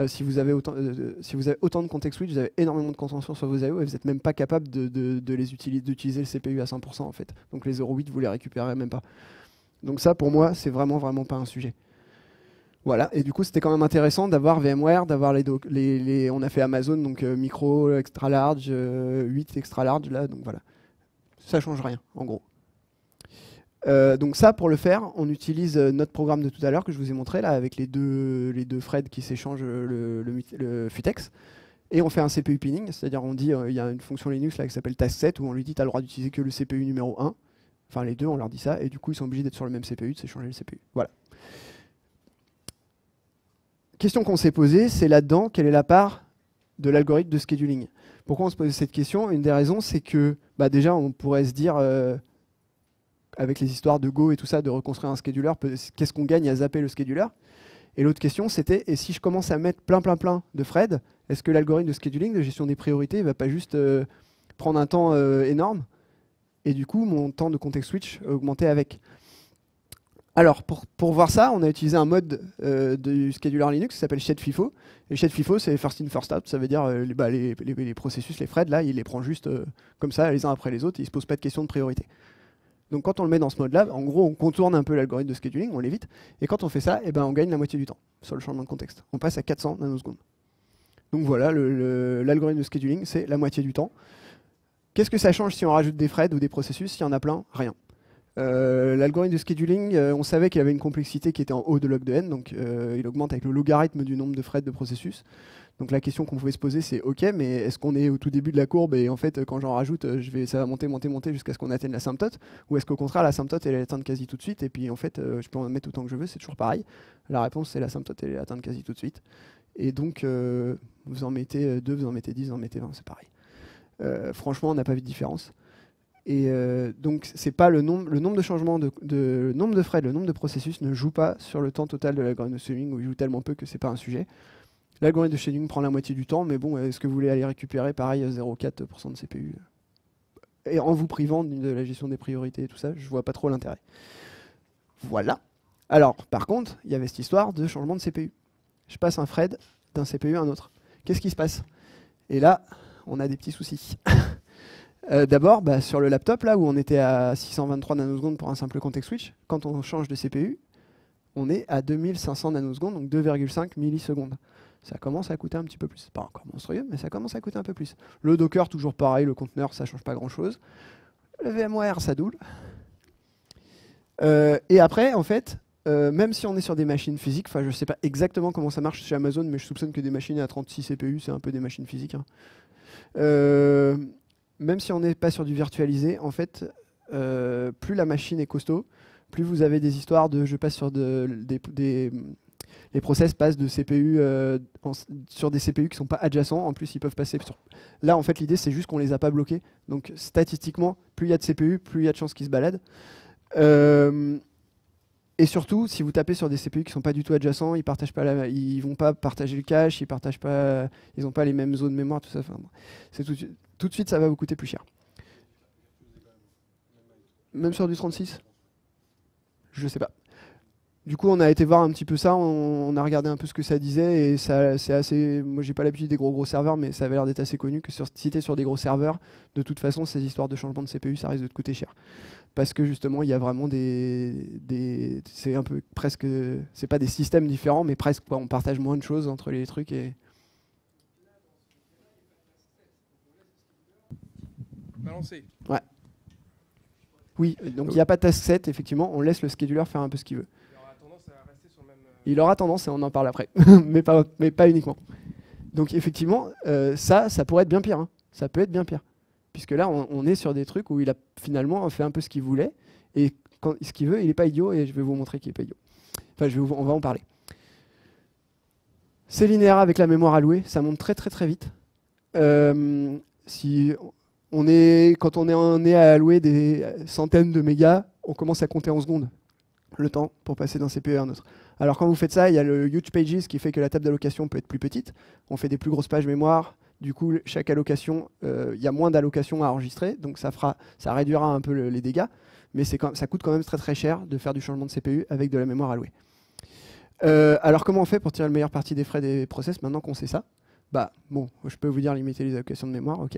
si vous avez autant de context switch, vous avez énormément de contention sur vos I/O et vous n'êtes même pas capable d'utiliser le CPU à 100% en fait. Donc les 0,8, vous les récupérez même pas. Donc ça, pour moi, c'est vraiment pas un sujet. Voilà, et du coup c'était quand même intéressant d'avoir VMware, d'avoir on a fait Amazon, donc micro, extra large, 8 extra large là, donc voilà. Ça change rien, en gros. Donc ça, pour le faire, on utilise notre programme de tout à l'heure que je vous ai montré, là, avec les deux threads qui s'échangent le futex. Et on fait un CPU pinning, c'est-à-dire on dit, il y a une fonction Linux là, qui s'appelle taskset, où on lui dit, tu as le droit d'utiliser que le CPU numéro 1. Enfin, les deux, on leur dit ça, et du coup, ils sont obligés d'être sur le même CPU, de s'échanger le CPU. Voilà. Question qu'on s'est posée, c'est là-dedans, quelle est la part de l'algorithme de scheduling? Pourquoi on se pose cette question? Une des raisons, c'est que bah, déjà, on pourrait se dire, avec les histoires de Go et tout ça, de reconstruire un scheduler, qu'est-ce qu'on gagne à zapper le scheduler? Et l'autre question, c'était, et si je commence à mettre plein de threads, est-ce que l'algorithme de scheduling, de gestion des priorités, ne va pas juste prendre un temps énorme? Et du coup, mon temps de context switch augmenter avec. Alors, pour voir ça, on a utilisé un mode du scheduler Linux qui s'appelle ShedFIFO. Et ShedFIFO, c'est first in, first out. Ça veut dire les processus, les threads, là, il les prend juste comme ça, les uns après les autres, et il ne se pose pas de question de priorité. Donc quand on le met dans ce mode-là, en gros, on contourne un peu l'algorithme de scheduling, on l'évite. Et quand on fait ça, eh ben, on gagne la moitié du temps sur le changement de contexte. On passe à 400 nanosecondes. Donc voilà, l'algorithme de scheduling, c'est la moitié du temps. Qu'est-ce que ça change si on rajoute des threads ou des processus? S'il y en a plein, rien. L'algorithme de scheduling, on savait qu'il avait une complexité qui était en haut de log de n, donc il augmente avec le logarithme du nombre de threads de processus. Donc la question qu'on pouvait se poser, c'est OK, mais est-ce qu'on est au tout début de la courbe et en fait, quand j'en rajoute, ça va monter jusqu'à ce qu'on atteigne l'asymptote? Ou est-ce qu'au contraire, l'asymptote, elle est atteinte quasi tout de suite et puis en fait, je peux en mettre autant que je veux, c'est toujours pareil? La réponse, c'est l'asymptote, elle est atteinte quasi tout de suite. Et donc, vous en mettez 2, vous en mettez 10, vous en mettez 20, c'est pareil. Franchement, on n'a pas vu de différence. Et donc, c'est pas le nombre de changements, le nombre de threads, le nombre de processus ne joue pas sur le temps total de l'algorithme de scheduling, où il joue tellement peu que c'est pas un sujet. L'algorithme de scheduling prend la moitié du temps, mais bon, est-ce que vous voulez aller récupérer pareil 0,4% de CPU? Et en vous privant de la gestion des priorités et tout ça, je vois pas trop l'intérêt. Voilà. Alors, par contre, il y avait cette histoire de changement de CPU. Je passe un thread d'un CPU à un autre. Qu'est-ce qui se passe? Et là, on a des petits soucis. D'abord, sur le laptop, là où on était à 623 nanosecondes pour un simple context switch, quand on change de CPU, on est à 2500 nanosecondes, donc 2,5 millisecondes. Ça commence à coûter un petit peu plus. Pas encore monstrueux, mais ça commence à coûter un peu plus. Le Docker, toujours pareil, le conteneur, ça change pas grand-chose. Le VMware, ça double. Et après, en fait, même si on est sur des machines physiques, enfin je sais pas exactement comment ça marche chez Amazon, mais je soupçonne que des machines à 36 CPU, c'est un peu des machines physiques. Hein. Même si on n'est pas sur du virtualisé, en fait, plus la machine est costaud, plus vous avez des histoires de je passe sur les process passent de CPU sur des CPU qui ne sont pas adjacents. En plus, ils peuvent passer sur... Là, en fait, l'idée, c'est juste qu'on ne les a pas bloqués. Donc, statistiquement, plus il y a de CPU, plus il y a de chances qu'ils se baladent. Et surtout, si vous tapez sur des CPU qui ne sont pas du tout adjacents, ils ne vont pas partager le cache, ils n'ont pas les mêmes zones de mémoire, tout ça. Enfin, tout de suite, ça va vous coûter plus cher. Même sur du 36 ? Je sais pas. Du coup, on a été voir un petit peu ça, on a regardé un peu ce que ça disait, et c'est assez... Moi, j'ai pas l'habitude des gros serveurs, mais ça avait l'air d'être assez connu que si tu es sur des gros serveurs, de toute façon, ces histoires de changement de CPU, ça risque de te coûter cher. Parce que justement, il y a vraiment c'est un peu presque... C'est pas des systèmes différents, mais presque, quoi. On partage moins de choses entre les trucs et... Balancer. Ouais. Oui, donc il n'y a pas de task set, effectivement, on laisse le scheduler faire un peu ce qu'il veut. Il aura tendance à rester sur le même... Il aura tendance, et on en parle après, mais pas uniquement. Donc effectivement, ça pourrait être bien pire. Hein. Ça peut être bien pire. Puisque là, on est sur des trucs où il a finalement fait un peu ce qu'il voulait, et ce qu'il veut, il n'est pas idiot, et je vais vous montrer qu'il n'est pas idiot. Enfin, on va en parler. C'est linéaire avec la mémoire allouée, ça monte très vite. Quand on est à allouer des centaines de mégas, on commence à compter en secondes le temps pour passer d'un CPU à un autre. Alors quand vous faites ça, il y a le huge pages qui fait que la table d'allocation peut être plus petite. On fait des plus grosses pages mémoire. Du coup, chaque allocation, il y a moins d'allocations à enregistrer, donc ça réduira un peu les dégâts, mais ça coûte quand même très cher de faire du changement de CPU avec de la mémoire allouée. Alors comment on fait pour tirer le meilleur parti des frais des process maintenant qu'on sait ça? Bon, je peux vous dire limiter les allocations de mémoire, ok.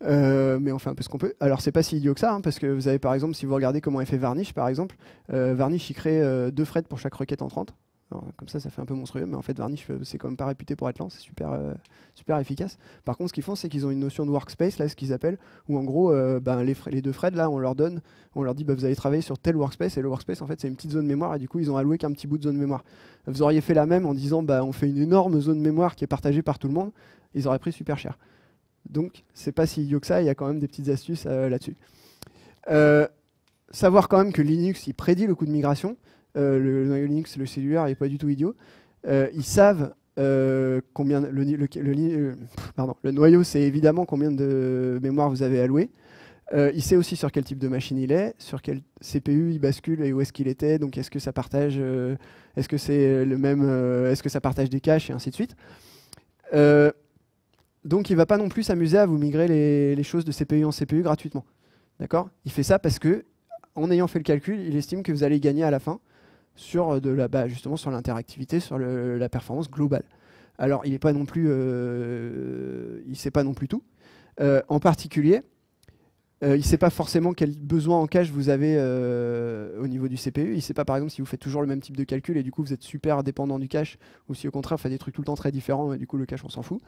Mais on fait un peu ce qu'on peut. Alors c'est pas si idiot que ça, hein, parce que vous avez par exemple, si vous regardez comment est fait Varnish, par exemple, Varnish il crée 2 threads pour chaque requête entrante. Alors, comme ça fait un peu monstrueux, mais en fait Varnish c'est quand même pas réputé pour être lent, c'est super efficace. Par contre, ce qu'ils font, c'est qu'ils ont une notion de workspace, là, ce qu'ils appellent, où en gros, les deux Fred, là, on leur dit, vous allez travailler sur tel workspace, et le workspace, en fait, c'est une petite zone mémoire, et du coup, ils ont alloué qu'un petit bout de zone mémoire. Vous auriez fait la même en disant, on fait une énorme zone mémoire qui est partagée par tout le monde, ils auraient pris super cher. Donc, c'est pas si idiot que ça, il y a quand même des petites astuces là-dessus. Savoir quand même que Linux, il prédit le coût de migration. Le noyau Linux, le cellulaire, il n'est pas du tout idiot. Ils savent combien le noyau, c'est évidemment combien de mémoire vous avez alloué. Il sait aussi sur quel type de machine il est, sur quel CPU il bascule et où est-ce qu'il était. Donc est-ce que ça partage, est-ce que c'est le même, est-ce que ça partage des caches et ainsi de suite. Donc il ne va pas non plus s'amuser à vous migrer les choses de CPU en CPU gratuitement. D'accord ? Il fait ça parce que en ayant fait le calcul, il estime que vous allez gagner à la fin sur justement sur l'interactivité, sur la performance globale. Alors, il n'est pas non plus, il sait pas non plus tout. En particulier, il ne sait pas forcément quel besoin en cache vous avez au niveau du CPU. Il ne sait pas, par exemple, si vous faites toujours le même type de calcul et du coup vous êtes super dépendant du cache, ou si au contraire vous faites des trucs tout le temps très différents et du coup le cache on s'en fout.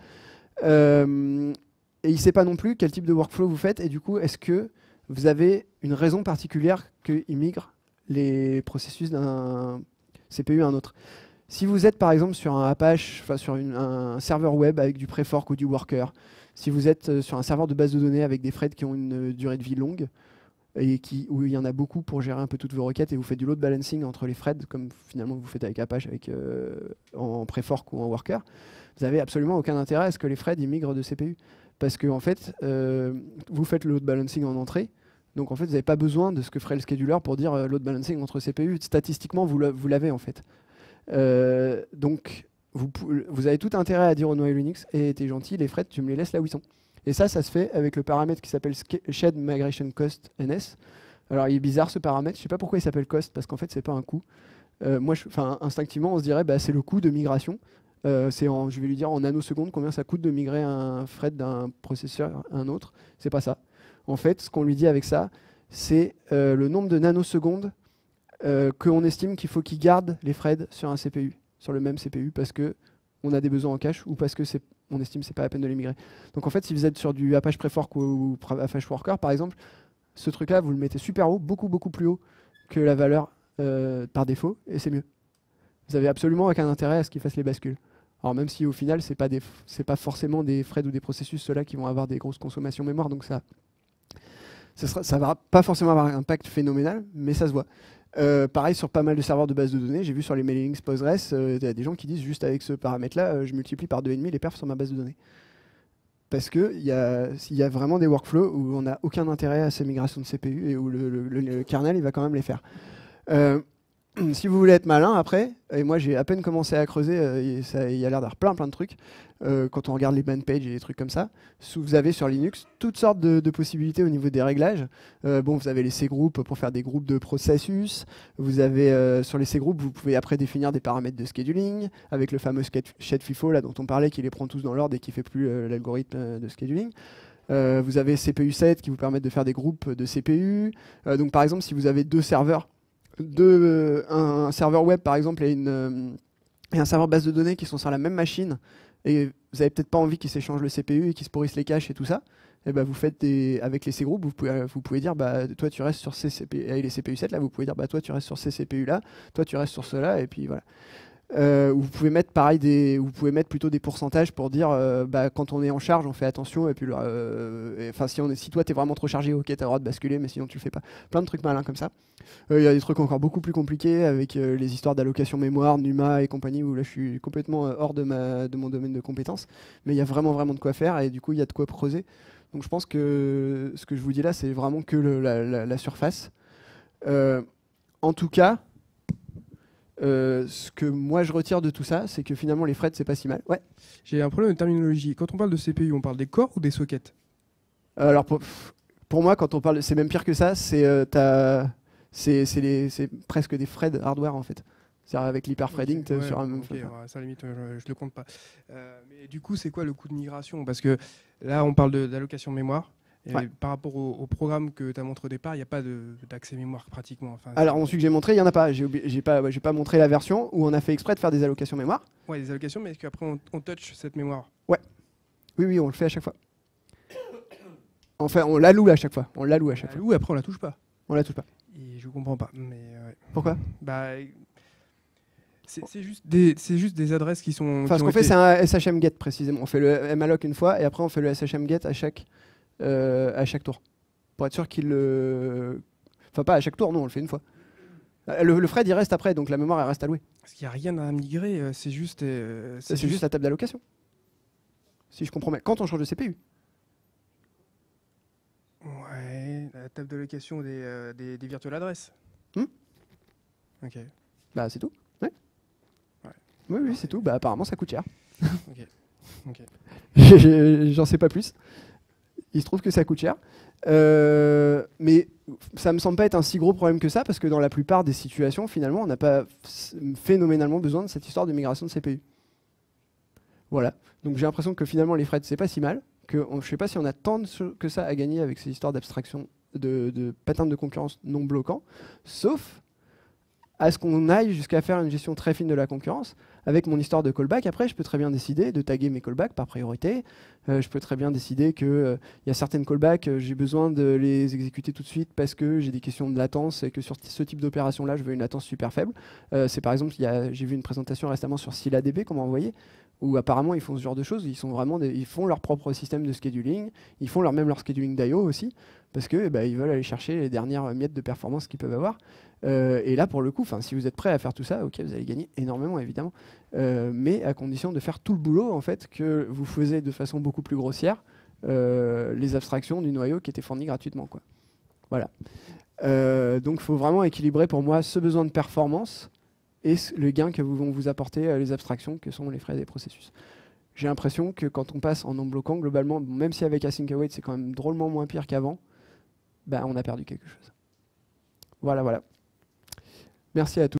Et il ne sait pas non plus quel type de workflow vous faites et du coup est-ce que vous avez une raison particulière qu'il migre les processus d'un CPU à un autre. Si vous êtes par exemple sur un Apache, sur un serveur web avec du pré-fork ou du worker, si vous êtes sur un serveur de base de données avec des threads qui ont une durée de vie longue, et où il y en a beaucoup pour gérer un peu toutes vos requêtes, et vous faites du load balancing entre les threads, comme finalement vous faites avec Apache en pré-fork ou en worker, vous n'avez absolument aucun intérêt à ce que les threads ils migrent de CPU. Parce que en fait, vous faites le load balancing en entrée, donc en fait, vous n'avez pas besoin de ce que ferait le scheduler pour dire load balancing entre CPU. Statistiquement, vous l'avez en fait. Donc, vous avez tout intérêt à dire au noyau Linux, et t'es gentil, les threads, tu me les laisses là où ils sont. Et ça se fait avec le paramètre qui s'appelle Shed Migration Cost NS. Alors, il est bizarre ce paramètre, je ne sais pas pourquoi il s'appelle cost, parce qu'en fait, c'est pas un coût. Instinctivement, on se dirait, c'est le coût de migration. Je vais lui dire en nanosecondes combien ça coûte de migrer un thread d'un processeur à un autre. C'est pas ça. En fait, ce qu'on lui dit avec ça, c'est le nombre de nanosecondes qu'on estime qu'il faut qu'il garde les threads sur un CPU, sur le même CPU, parce qu'on a des besoins en cache ou parce que on estime que c'est pas la peine de les migrer. Donc en fait, si vous êtes sur du Apache Prefork ou Apache Worker, par exemple, ce truc-là, vous le mettez super haut, beaucoup plus haut que la valeur par défaut, et c'est mieux. Vous avez absolument aucun intérêt à ce qu'il fasse les bascules. Alors même si au final, c'est pas forcément des threads ou des processus ceux-là qui vont avoir des grosses consommations mémoire, donc ça va pas forcément avoir un impact phénoménal, mais ça se voit. Pareil sur pas mal de serveurs de base de données, j'ai vu sur les mailings Postgres, il y a des gens qui disent juste avec ce paramètre-là, je multiplie par 2,5 les perfs sur ma base de données. Parce qu'il y a vraiment des workflows où on n'a aucun intérêt à ces migrations de CPU et où le kernel il va quand même les faire. Si vous voulez être malin après, et moi j'ai à peine commencé à creuser, il y a l'air d'avoir plein de trucs, quand on regarde les man pages et des trucs comme ça, vous avez sur Linux toutes sortes de possibilités au niveau des réglages. Vous avez les C-groups pour faire des groupes de processus, vous avez sur les C-groups, vous pouvez après définir des paramètres de scheduling, avec le fameux shed FIFO là, dont on parlait, qui les prend tous dans l'ordre et qui ne fait plus l'algorithme de scheduling. Vous avez CPU set qui vous permettent de faire des groupes de CPU. Donc par exemple, si vous avez deux serveurs, un serveur web par exemple et un serveur base de données qui sont sur la même machine et vous n'avez peut-être pas envie qu'ils s'échangent le CPU et qu'ils se pourrissent les caches et tout ça, et vous faites avec les C-groups, vous pouvez dire toi tu restes sur ces CPU, avec les CPU 7 là, vous pouvez dire toi tu restes sur ces CPU là, toi tu restes sur ceux-là, et puis voilà. Vous pouvez mettre vous pouvez mettre plutôt des pourcentages pour dire quand on est en charge on fait attention, et puis si toi t'es vraiment trop chargé, ok t'as le droit de basculer, mais sinon tu le fais pas. Plein de trucs malins comme ça. Il y a des trucs encore beaucoup plus compliqués avec les histoires d'allocation mémoire, NUMA et compagnie, où là je suis complètement hors de mon domaine de compétences, mais il y a vraiment de quoi faire, et du coup il y a de quoi creuser. Donc je pense que ce que je vous dis là c'est vraiment que la surface. En tout cas, ce que moi je retire de tout ça, c'est que finalement les threads c'est pas si mal. Ouais. J'ai un problème de terminologie. Quand on parle de CPU, on parle des corps ou des sockets? Alors pour moi, quand on parle, c'est même pire que ça. C'est presque des threads hardware en fait. C'est-à-dire avec l'hyperthreading sur un même. Ça limite, je le compte pas. Mais du coup, c'est quoi le coût de migration? Parce que là, on parle d'allocation mémoire. Et Ouais. par rapport au programme que tu as montré au départ, il n'y a pas d'accès mémoire pratiquement. Enfin, Alors, dans celui que j'ai montré, il n'y en a pas. J'ai pas montré la version où on a fait exprès de faire des allocations mémoire. ouais, des allocations, mais est-ce qu'après on touch cette mémoire? Oui, oui, on le fait à chaque fois. Enfin, on l'alloue à chaque fois. On l'alloue à chaque fois. Ou après on la touche pas. On la touche pas. Et je comprends pas. Mais ouais. Pourquoi? Bah, c'est juste des adresses qui sont. Enfin, qui ce ont qu'on fait, été- c'est un SHM get précisément. On fait le malloc une fois et après on fait le SHM get à chaque tour. Pour être sûr qu'il le. Enfin, pas à chaque tour, non, on le fait une fois. Le Fred, il reste après, donc la mémoire, elle reste allouée. Parce qu'il n'y a rien à migrer, c'est juste. C'est juste la table d'allocation. Si je comprends bien. Quand on change de CPU. Ouais, la table d'allocation des virtual adresses. Hmm. Ok. Bah, c'est tout. Ouais. Ouais. Oui, oui, c'est tout. Bah, apparemment, ça coûte cher. Ok. J'en sais pas plus. Il se trouve que ça coûte cher. Mais ça me semble pas être un si gros problème que ça, parce que dans la plupart des situations, finalement, on n'a pas phénoménalement besoin de cette histoire de migration de CPU. Voilà. Donc j'ai l'impression que finalement, les Fred, c'est pas si mal. Je sais pas si on a tant que ça à gagner avec ces histoires d'abstraction, de patterns de concurrence non bloquants, sauf à ce qu'on aille jusqu'à faire une gestion très fine de la concurrence. Avec mon histoire de callback, après, je peux très bien décider de taguer mes callbacks par priorité. Je peux très bien décider qu'il y a certaines callbacks, j'ai besoin de les exécuter tout de suite parce que j'ai des questions de latence et que sur ce type d'opération-là, je veux une latence super faible. C'est par exemple, j'ai vu une présentation récemment sur ScyllaDB qu'on m'a envoyé, où apparemment ils font ce genre de choses. Ils font leur propre système de scheduling, ils font même leur scheduling d'IO aussi, parce que ils veulent aller chercher les dernières miettes de performance qu'ils peuvent avoir. Et là, pour le coup, si vous êtes prêt à faire tout ça, ok, vous allez gagner énormément, évidemment. Mais à condition de faire tout le boulot en fait, que vous faisiez de façon beaucoup plus grossière les abstractions du noyau qui étaient fournies gratuitement, quoi. Voilà. Donc il faut vraiment équilibrer pour moi ce besoin de performance et le gain que vont vous apporter les abstractions que sont les frais des processus. J'ai l'impression que quand on passe en non bloquant, globalement, même si avec Async Await c'est quand même drôlement moins pire qu'avant, on a perdu quelque chose. Voilà, voilà. Merci à tous.